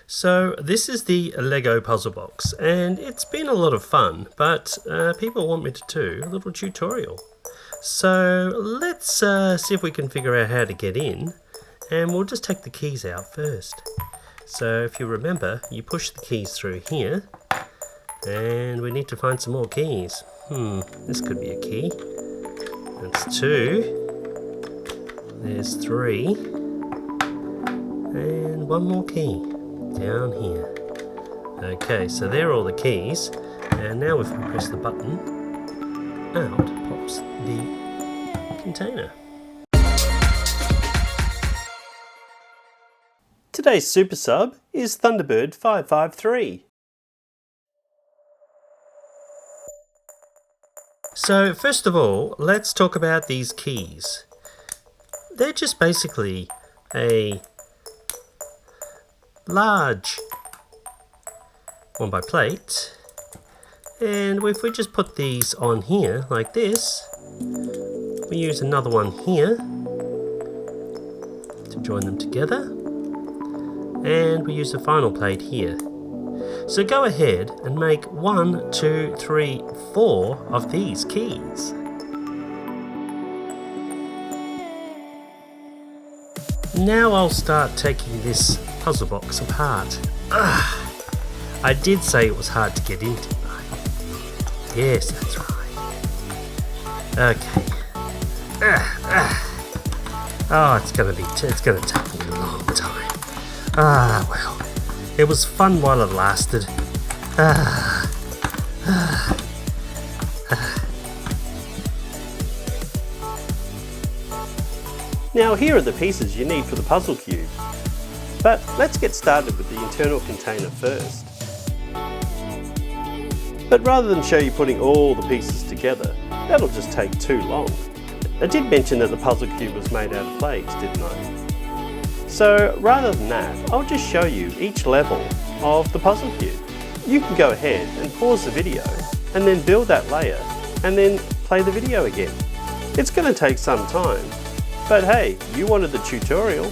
So this is the Lego puzzle box, and it's been a lot of fun, but people want me to do a little tutorial. So let's see if we can figure out how to get in, and we'll just take the keys out first. So if you remember, you push the keys through here, and we need to find some more keys. This could be a key. That's 2. There's 3. And one more key down here. Okay, so there are all the keys, and now if we press the button, out pops the container. Today's super sub is Thunderbird 553. So first of all, let's talk about these keys. They're just basically a large 1x plate, and if we just put these on here like this, we use another one here to join them together, and we use the final plate here. So go ahead and make 1, 2, 3, 4 of these keys. Now I'll start taking this puzzle box apart. I did say it was hard to get into, didn't I? Yes, that's right. Okay. Oh, it's gonna take me a long time. Well, it was fun while it lasted. Now here are the pieces you need for the puzzle cube. But let's get started with the internal container first. But rather than show you putting all the pieces together, that'll just take too long. I did mention that the puzzle cube was made out of plates, didn't I? So rather than that, I'll just show you each level of the puzzle cube. You can go ahead and pause the video and then build that layer and then play the video again. It's going to take some time, but hey, you wanted the tutorial.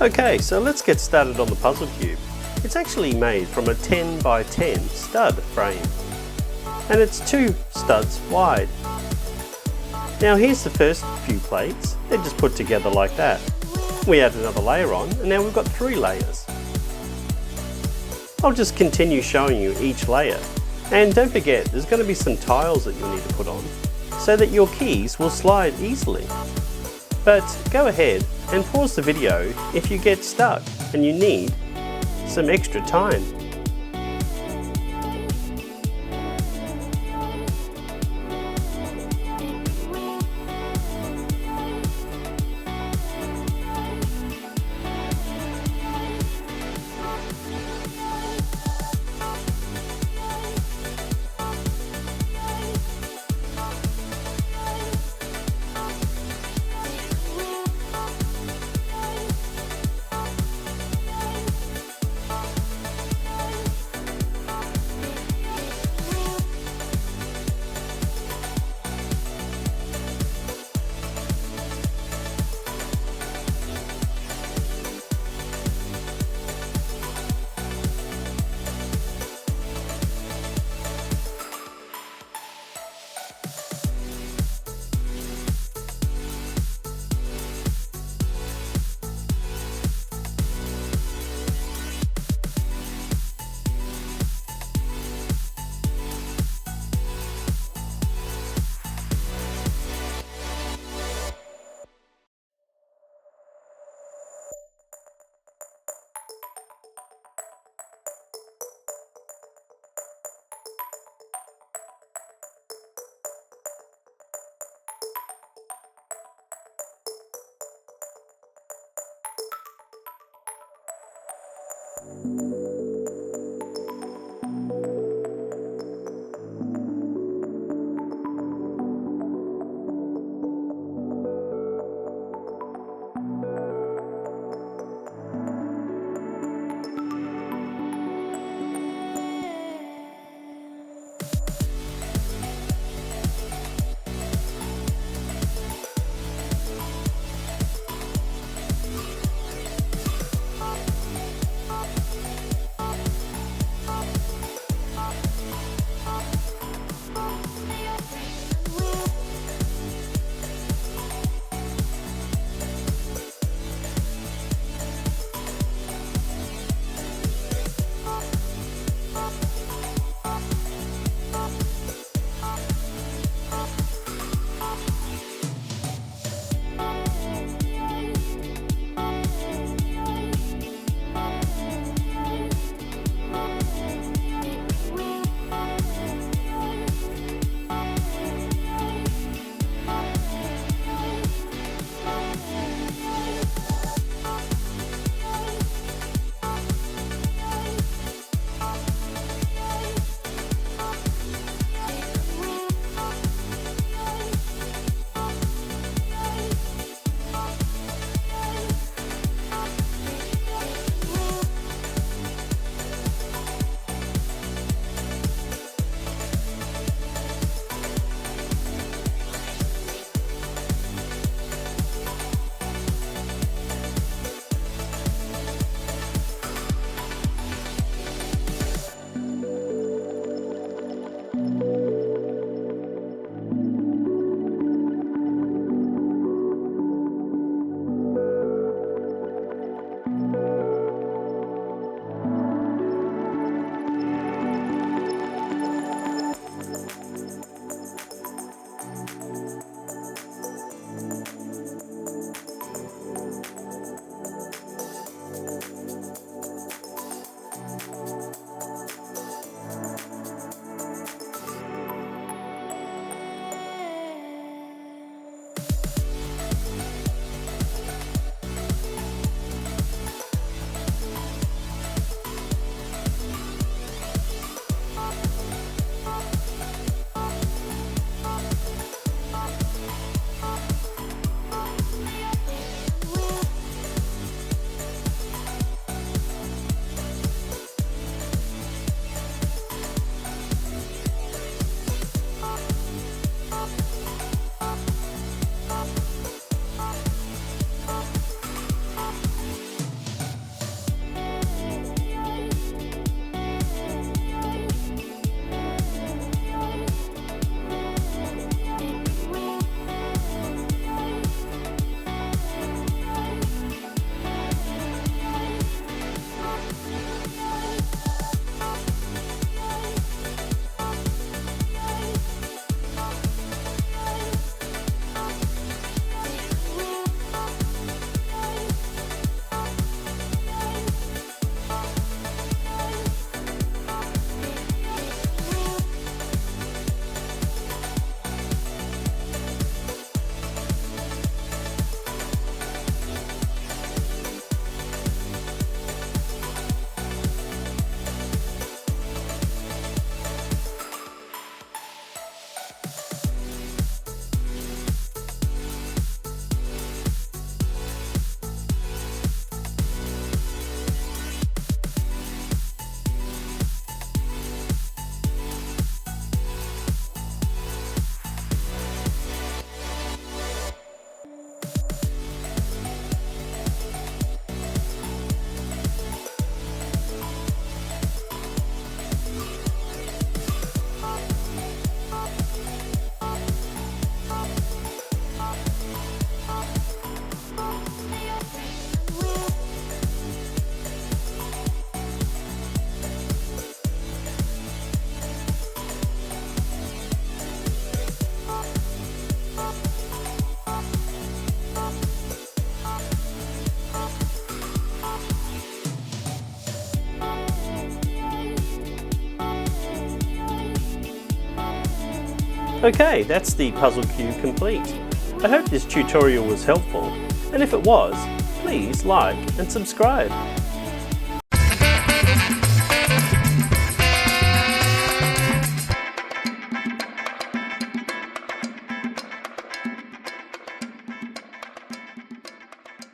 Okay, so let's get started on the puzzle cube. It's actually made from a 10 by 10 stud frame, and it's 2 studs wide. Now here's the first few plates. They're just put together like that. We add another layer on, and now we've got 3 layers. I'll just continue showing you each layer, and don't forget there's going to be some tiles that you'll need to put on so that your keys will slide easily. But go ahead and pause the video if you get stuck and you need some extra time. Okay, that's the puzzle cube complete. I hope this tutorial was helpful, and if it was, please like and subscribe.